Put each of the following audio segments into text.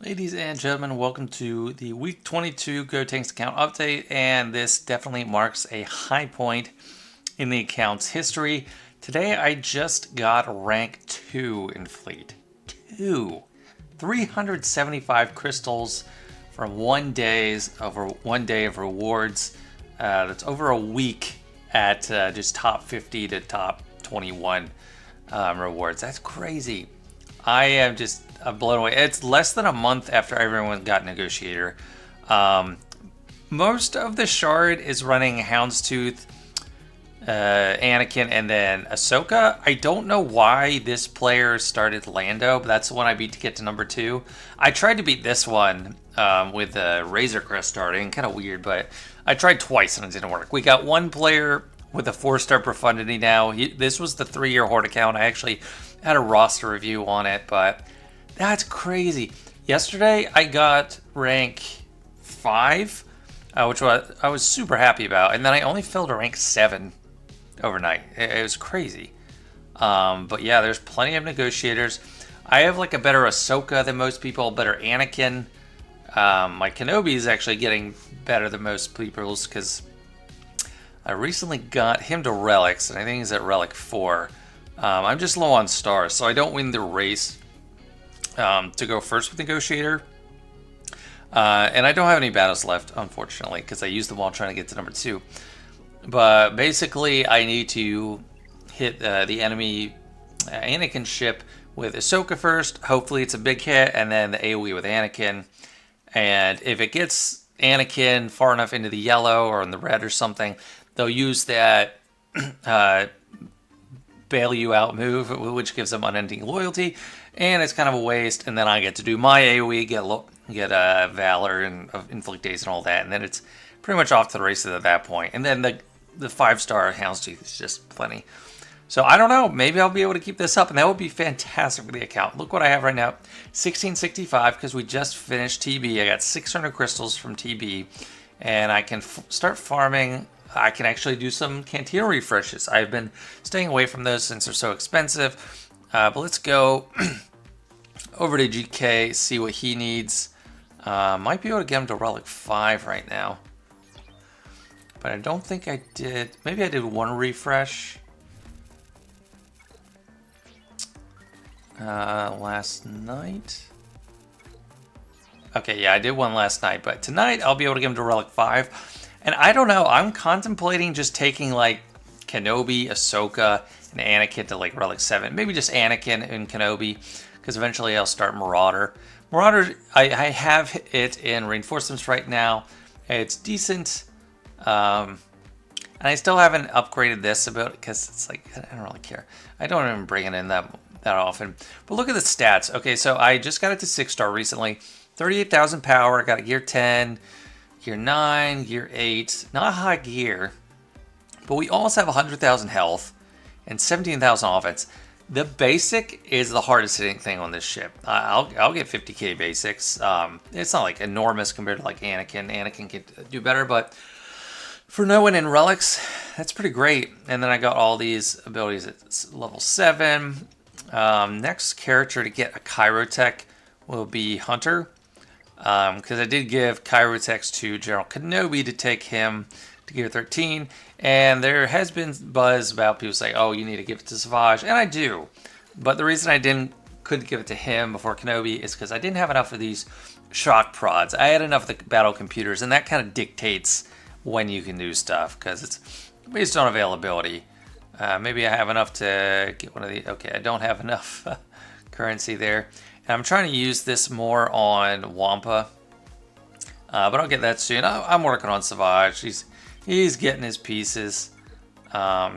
Ladies and gentlemen, welcome to the Week 22 Gotenks account update, and this definitely marks a high point in the account's history. Today I just got rank 2 in Fleet. 2. 375 crystals from 1 day of rewards. That's over a week at just top 50 to top 21 rewards. That's crazy. I'm blown away. It's less than a month after everyone got Negotiator. Most of the shard is running Houndstooth, Anakin, and then Ahsoka. I don't know why this player started Lando, but that's the one I beat to get to number 2. I tried to beat this one with Razor Crest starting. Kind of weird, but I tried twice and it didn't work. We got one player with a 4-star profundity now. This was the 3-year Horde account. I actually had a roster review on it, but that's crazy. Yesterday I got rank 5, which I was super happy about, and then I only fell to rank 7 overnight. It was crazy. But yeah, there's plenty of negotiators. I have like a better Ahsoka than most people, better Anakin. My Kenobi is actually getting better than most people's because I recently got him to relics, and I think he's at relic 4. I'm just low on stars, so I don't win the race to go first with Negotiator. And I don't have any battles left, unfortunately, because I used them all trying to get to number 2. But basically, I need to hit the enemy Anakin ship with Ahsoka first. Hopefully it's a big hit, and then the AoE with Anakin. And if it gets Anakin far enough into the yellow or in the red or something, they'll use that bail you out move, which gives them unending loyalty, and it's kind of a waste. And then I get to do my AoE, get Valor and Inflict Daze and all that, and then it's pretty much off to the races at that point. And then the 5-star Houndstooth is just plenty. So I don't know, maybe I'll be able to keep this up, and that would be fantastic for the account. Look what I have right now, 1665, because we just finished TB. I got 600 crystals from TB, and I can start farming. I can actually do some Cantina refreshes. I've been staying away from those since they're so expensive. But let's go over to GK, see what he needs. Might be able to get him to Relic 5 right now. But I don't think I did. Maybe I did one refresh last night. Okay, yeah, I did one last night. But tonight, I'll be able to get him to Relic 5. And I don't know, I'm contemplating just taking like Kenobi, Ahsoka, and Anakin to like Relic 7. Maybe just Anakin and Kenobi, because eventually I'll start Marauder. Marauder, I have it in Reinforcements right now. It's decent. And I still haven't upgraded this about it because it's like, I don't really care. I don't even bring it in that often. But look at the stats. Okay, so I just got it to 6-star recently. 38,000 power, got a gear 10. Gear 9, Gear 8, not high gear, but we also have 100,000 health and 17,000 offense. The basic is the hardest hitting thing on this ship. I'll get 50k basics. It's not like enormous compared to like Anakin. Anakin can do better, but for no one in relics, that's pretty great. And then I got all these abilities at level 7. Next character to get a Chirotech will be Hunter. Because I did give Chirotech to General Kenobi to take him to Gear 13, and there has been buzz about people saying, oh, you need to give it to Savage, and I do. But the reason I couldn't give it to him before Kenobi is because I didn't have enough of these shock prods. I had enough of the battle computers, and that kind of dictates when you can do stuff, because it's based on availability. Maybe I have enough to get one of these. Okay, I don't have enough currency there. And I'm trying to use this more on Wampa, but I'll get that soon. I'm working on Savage. He's getting his pieces.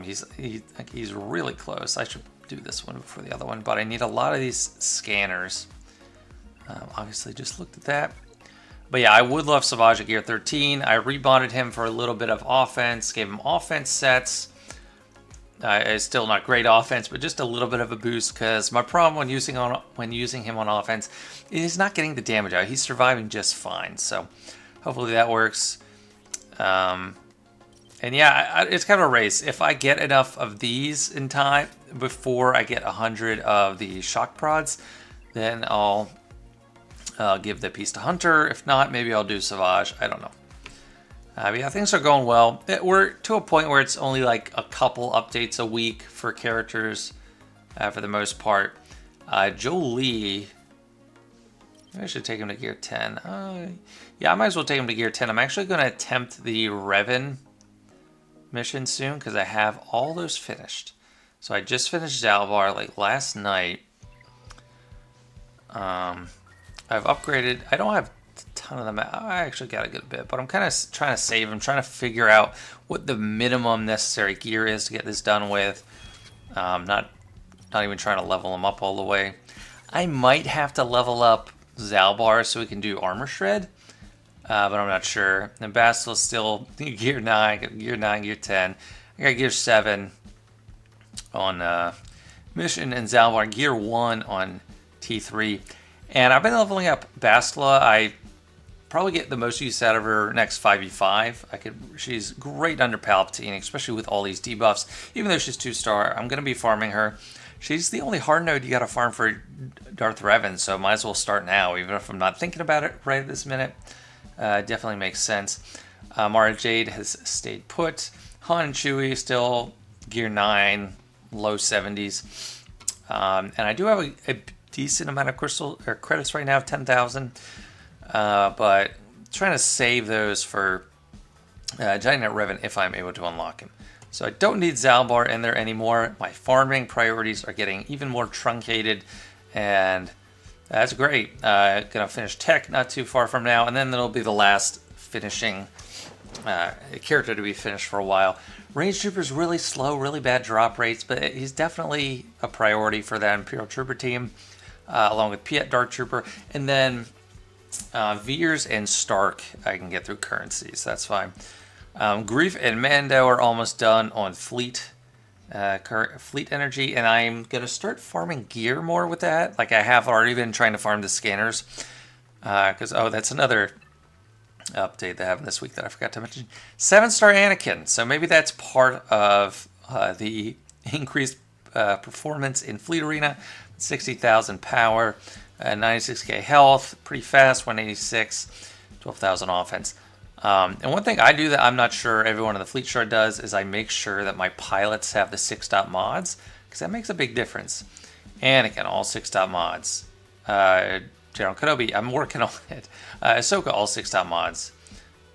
He's really close. I should do this one before the other one, but I need a lot of these scanners. Obviously, just looked at that. But yeah, I would love Savage at Gear 13. I rebonded him for a little bit of offense, gave him offense sets. It's still not great offense, but just a little bit of a boost, because my problem when using him on offense is not getting the damage out. He's surviving just fine, so hopefully that works. And yeah, it's kind of a race. If I get enough of these in time before I get 100 of the shock prods, then I'll I'll give the piece to Hunter. If not, maybe I'll do Savage. I don't know. But yeah, things are going well. We're to a point where it's only like a couple updates a week for characters for the most part. Jolie, maybe I should take him to gear 10. Yeah, I might as well take him to gear 10. I'm actually going to attempt the Revan mission soon because I have all those finished. So I just finished Zalbar like last night. I've upgraded. I don't have a ton of them. I actually got a good bit, but I'm kind of trying to save. I'm trying to figure out what the minimum necessary gear is to get this done with. Not even trying to level them up all the way. I might have to level up Zalbar so we can do Armor Shred, but I'm not sure. And Bastil's still gear 9, gear 10. I got gear 7 on Mission, and Zalbar gear 1 on T3. And I've been leveling up Bastila. I probably get the most use out of her next 5v5. She's great under Palpatine, especially with all these debuffs. Even though she's 2-star, I'm going to be farming her. She's the only hard node you got to farm for Darth Revan, so might as well start now, even if I'm not thinking about it right this minute. Definitely makes sense. Mara Jade has stayed put. Han and Chewie still gear 9, low 70s. And I do have a decent amount of crystal or credits right now, 10,000. But trying to save those for Giant Revan if I'm able to unlock him. So I don't need Zalbar in there anymore. My farming priorities are getting even more truncated, and that's great. Gonna finish Tech not too far from now, and then it'll be the last finishing character to be finished for a while. Range Trooper's really slow, really bad drop rates, but he's definitely a priority for that Imperial Trooper team, along with Piet Dark Trooper, and then Veers and Stark I can get through currencies. That's fine. Grief and Mando are almost done on fleet energy, and I'm gonna start farming gear more with that. Like I have already been trying to farm the scanners, because that's another update they have this week that I forgot to mention. 7-star Anakin. So maybe that's part of the increased performance in Fleet Arena. 60,000 power, 96k health, pretty fast, 186, 12,000 offense. And one thing I do that I'm not sure everyone in the Fleet Shard does is I make sure that my pilots have the 6-dot mods, because that makes a big difference. Anakin, all 6-dot mods. General Kenobi, I'm working on it. Ahsoka, all 6-dot mods.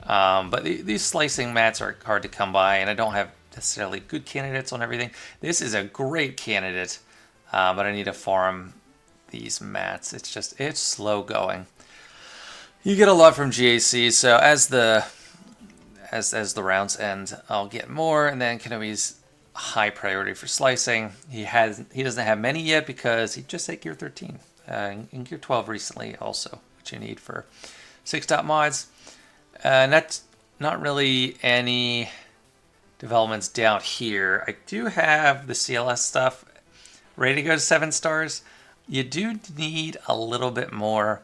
But these slicing mats are hard to come by, and I don't have necessarily good candidates on everything. This is a great candidate, but I need to farm these mats. It's slow going. You get a lot from GAC, so as the rounds end, I'll get more, and then Kenobi's high priority for slicing. He doesn't have many yet because he just hit gear 13, and gear 12 recently also, which you need for 6-dot mods. And that's not really any developments down here. I do have the CLS stuff ready to go to 7 stars. You do need a little bit more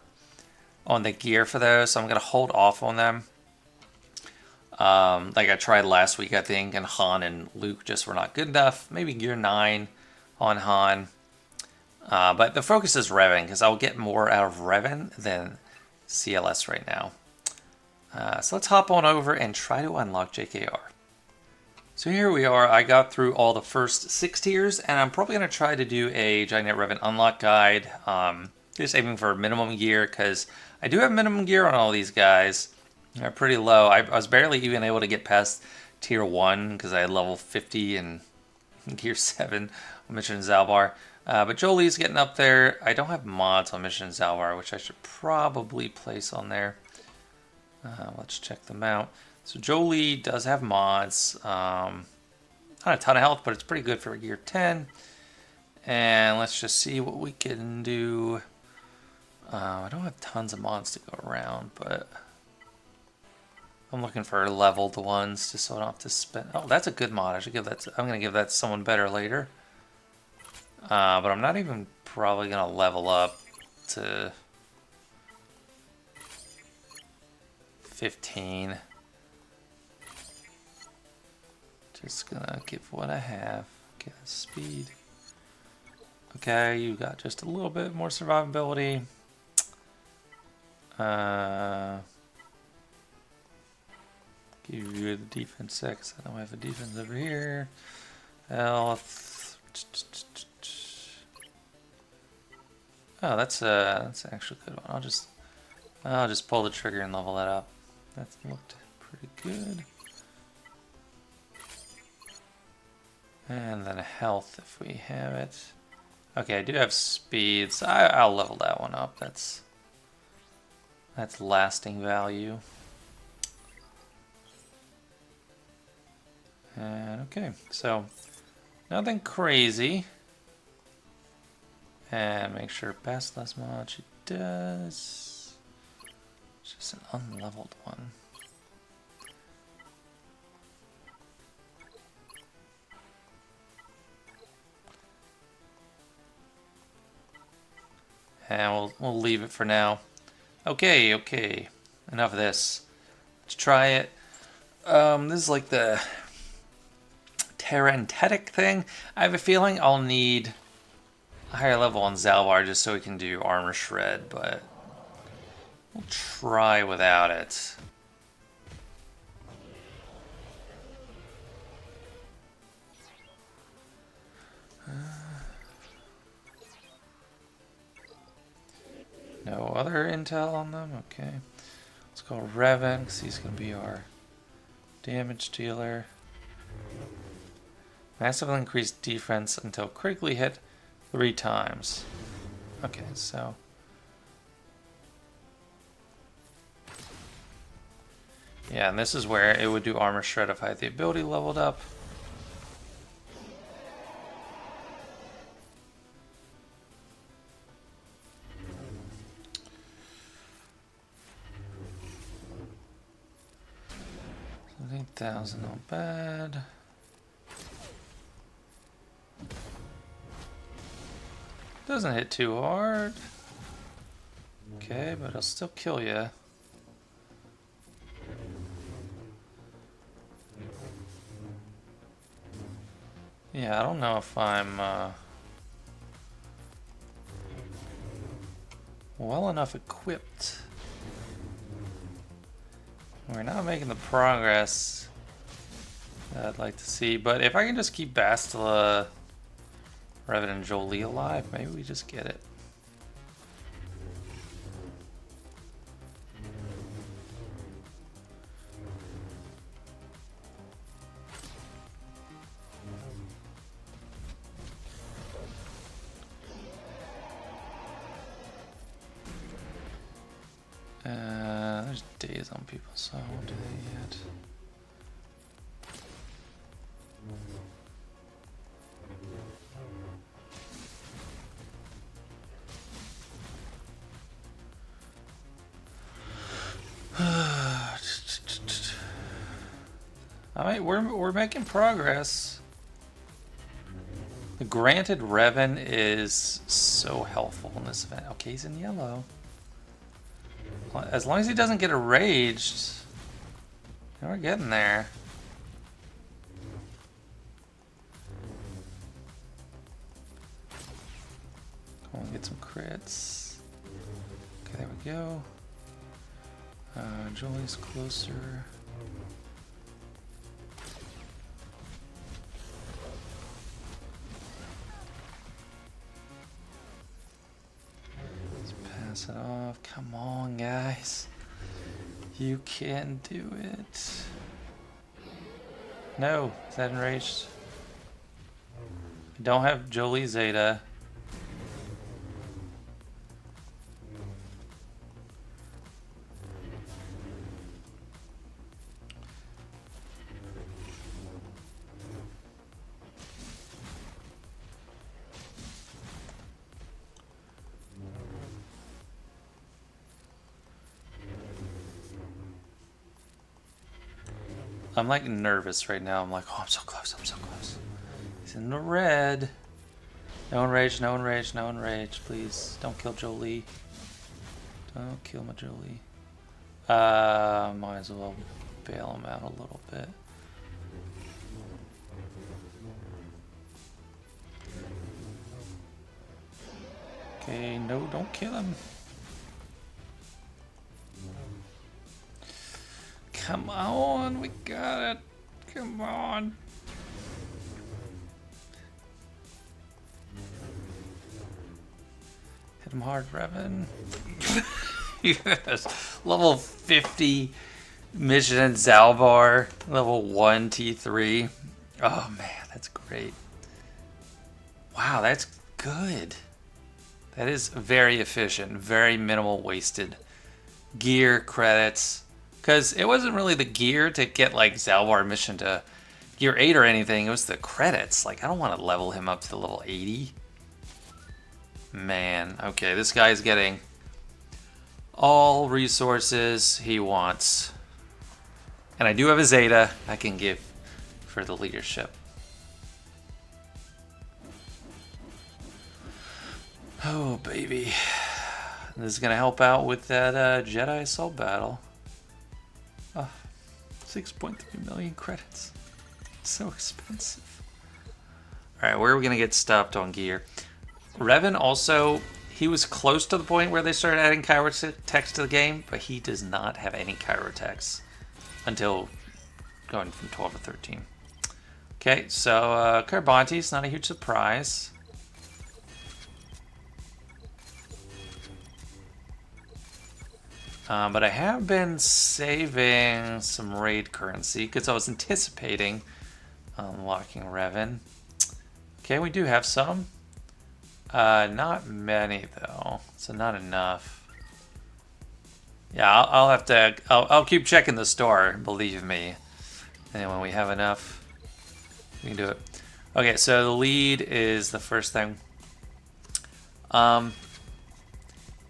on the gear for those, so I'm going to hold off on them. Like I tried last week, I think, and Han and Luke just were not good enough. Maybe gear 9 on Han. But the focus is Revan, because I'll get more out of Revan than CLS right now. So let's hop on over and try to unlock JKR. So here we are. I got through all the first 6 tiers, and I'm probably going to try to do a Giant Revan unlock guide. Just aiming for minimum gear, because I do have minimum gear on all these guys. They're pretty low. I was barely even able to get past tier 1 because I had level 50 and gear 7 on Mission Zalbar. But Jolie's getting up there. I don't have mods on Mission Zalbar, which I should probably place on there. Let's check them out. So Jolie does have mods. Not a ton of health, but it's pretty good for gear 10. And let's just see what we can do. I don't have tons of mods to go around, but I'm looking for leveled ones just so I don't have to spend. Oh, that's a good mod. I should give that. I'm gonna give that to someone better later. But I'm not even probably gonna level up to 15. Just gonna give what I have. Get speed. Okay, you got just a little bit more survivability. Give you the defense 6. I don't have a defense over here. Health. Oh, that's actually a good one. I'll just pull the trigger and level that up. That looked pretty good. And then health if we have it. Okay, I do have speed, so I'll level that one up. That's lasting value. And okay, so nothing crazy. And make sure it passes less much. It does. It's just an unleveled one. And we'll leave it for now. Okay, enough of this. Let's try it. This is like the Tarantetic thing. I have a feeling I'll need a higher level on Zalvar just so we can do armor shred, but we'll try without it. No other intel on them? Okay. Let's go Revan, because he's going to be our damage dealer. Massively increased defense until critically hit 3 times. Okay, so... yeah, and this is where it would do armor shred if I had the ability leveled up. $8,000, not bad. Doesn't hit too hard. Okay, but it'll still kill you. Yeah, I don't know if I'm well enough equipped. We're not making the progress that I'd like to see, but if I can just keep Bastila, Revan, and Jolie alive, maybe we just get it. There's days on people, so I won't do that yet. Alright, we're making progress. The granted Revan is so helpful in this event. Okay, he's in yellow. As long as he doesn't get enraged, we're getting there. Come on, get some crits. Okay, there we go. Jolie's closer. Pass it off. Come on, guys. You can do it. No, is that enraged? I don't have Jolie Zeta. I'm like nervous right now. I'm like, oh, I'm so close, I'm so close. He's in the red. No enrage, no enrage, no enrage. Please, don't kill Jolie. Don't kill my Jolie. Might as well bail him out a little bit. Okay, no, don't kill him. Come on, we got it. Come on. Hit him hard, Revan. Yes. Level 50 mission in Zalbar. Level 1 T3. Oh man, that's great. Wow, that's good. That is very efficient, very minimal wasted gear credits. Because it wasn't really the gear to get like Zalbar mission to gear 8 or anything. It was the credits. Like, I don't want to level him up to level 80. Man, okay, this guy's getting all resources he wants. And I do have a Zeta I can give for the leadership. Oh, baby. This is going to help out with that Jedi Assault battle. 6.3 million credits. So expensive. Alright, where are we going to get stopped on gear? Revan also, he was close to the point where they started adding chirotex to the game, but he does not have any chirotex until going from 12 to 13. Okay, so Carbonti's not a huge surprise. But I have been saving some raid currency because I was anticipating unlocking Revan. Okay, we do have some. Not many though, so not enough. Yeah, I'll have to. I'll keep checking the store. Believe me. And when we have enough, we can do it. Okay, so the lead is the first thing.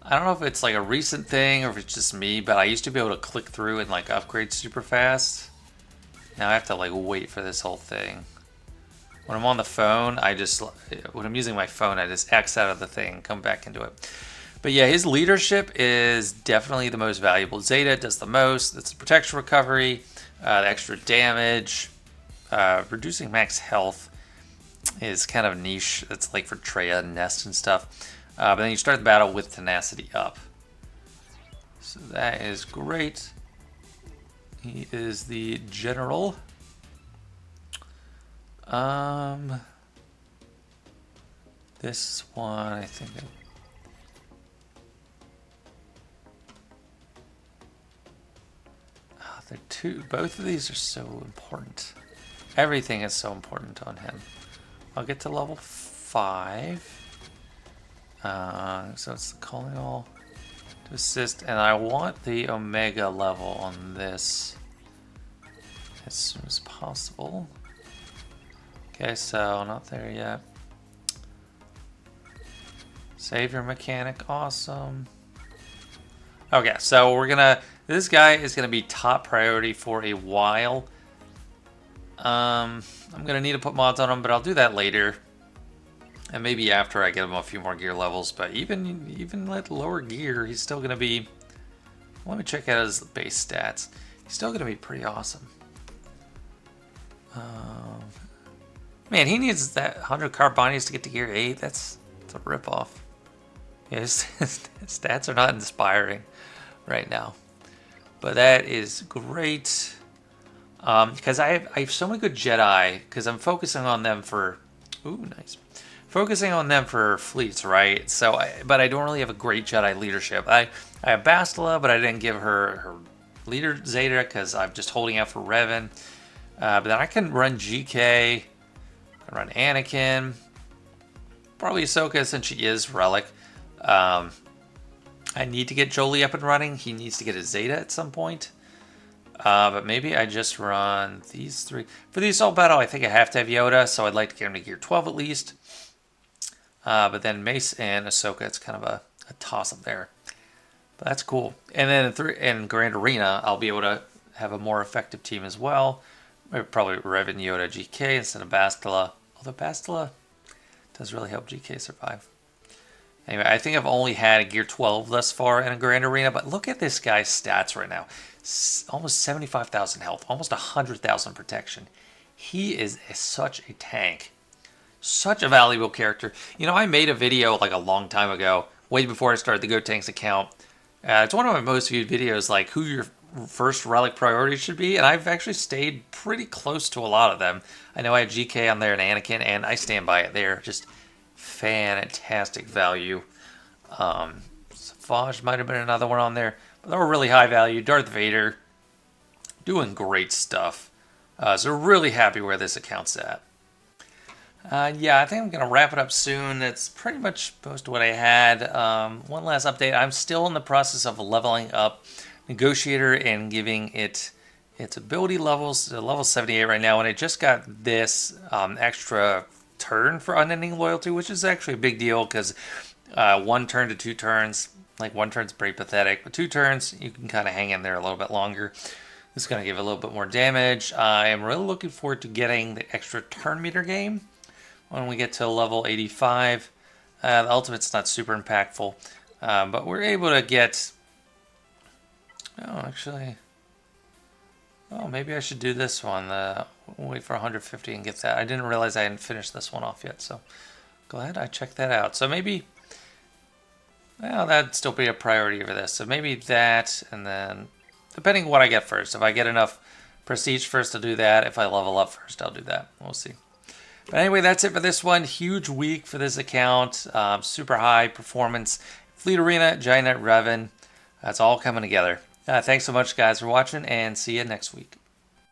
I don't know if it's like a recent thing or if it's just me, but I used to be able to click through and like upgrade super fast. Now I have to like wait for this whole thing. When I'm on the phone, when I'm using my phone, I just X out of the thing, come back into it. But yeah, his leadership is definitely the most valuable. Zeta does the most. It's the protection recovery, the extra damage, reducing max health is kind of niche. It's like for Treya and Nest and stuff. But then you start the battle with tenacity up. So that is great. He is the general. This one, I think. They're two. Both of these are so important. Everything is so important on him. I'll get to level 5. So it's the calling all to assist, and I want the Omega level on this as soon as possible. Okay, so not there yet. Savior mechanic, awesome. Okay, so this guy is gonna be top priority for a while. I'm gonna need to put mods on him, but I'll do that later. And maybe after I get him a few more gear levels, but even at lower gear, he's still gonna be. Let me check out his base stats. He's still gonna be pretty awesome. Man, he needs that 100 Carbonies to get to gear 8. That's a ripoff. Yeah, his stats are not inspiring right now, but that is great. Because I have so many good Jedi. Because I'm focusing on them for. Ooh, nice. Focusing on them for fleets, right? So, but I don't really have a great Jedi leadership. I have Bastila, but I didn't give her leader Zeta because I'm just holding out for Revan. But then I can run GK, I can run Anakin, probably Ahsoka since she is Relic. I need to get Jolie up and running. He needs to get a Zeta at some point. But maybe I just run these 3. For the Assault Battle, I think I have to have Yoda, so I'd like to get him to gear 12 at least. But then Mace and Ahsoka, it's kind of a toss-up there. But that's cool. And then in Grand Arena, I'll be able to have a more effective team as well. Maybe probably Revan, Yoda, GK instead of Bastila. Although Bastila does really help GK survive. Anyway, I think I've only had a gear 12 thus far in a Grand Arena, but look at this guy's stats right now. Almost 75,000 health, almost 100,000 protection. He is such a tank. Such a valuable character. You know, I made a video like a long time ago, way before I started the Gotenks account. It's one of my most viewed videos, like who first relic priority should be, and I've actually stayed pretty close to a lot of them. I know I had GK on there and Anakin, and I stand by it. They're just fantastic value. Savage might have been another one on there, but they were really high value. Darth Vader, doing great stuff. So really happy where this account's at. Yeah, I think I'm going to wrap it up soon. That's pretty much most of what I had. One last update. I'm still in the process of leveling up Negotiator and giving it its ability levels to level 78 right now. And I just got this extra turn for Unending Loyalty, which is actually a big deal because 1 turn to 2 turns, like 1 turn's pretty pathetic, but 2 turns, you can kind of hang in there a little bit longer. This is going to give a little bit more damage. I am really looking forward to getting the extra turn meter game when we get to level 85. The ultimate's not super impactful, but we're able to get... maybe I should do this one. Wait for 150 and get that. I didn't realize I hadn't finished this one off yet, so glad I checked that out. So maybe... Well, that'd still be a priority over this. So maybe that, and then... Depending on what I get first. If I get enough prestige first, I'll do that. If I level up first, I'll do that. We'll see. But anyway, that's it for this one. Huge week for this account. Super high performance. Fleet Arena, Giant Revan. That's all coming together. Thanks so much, guys, for watching, and see you next week.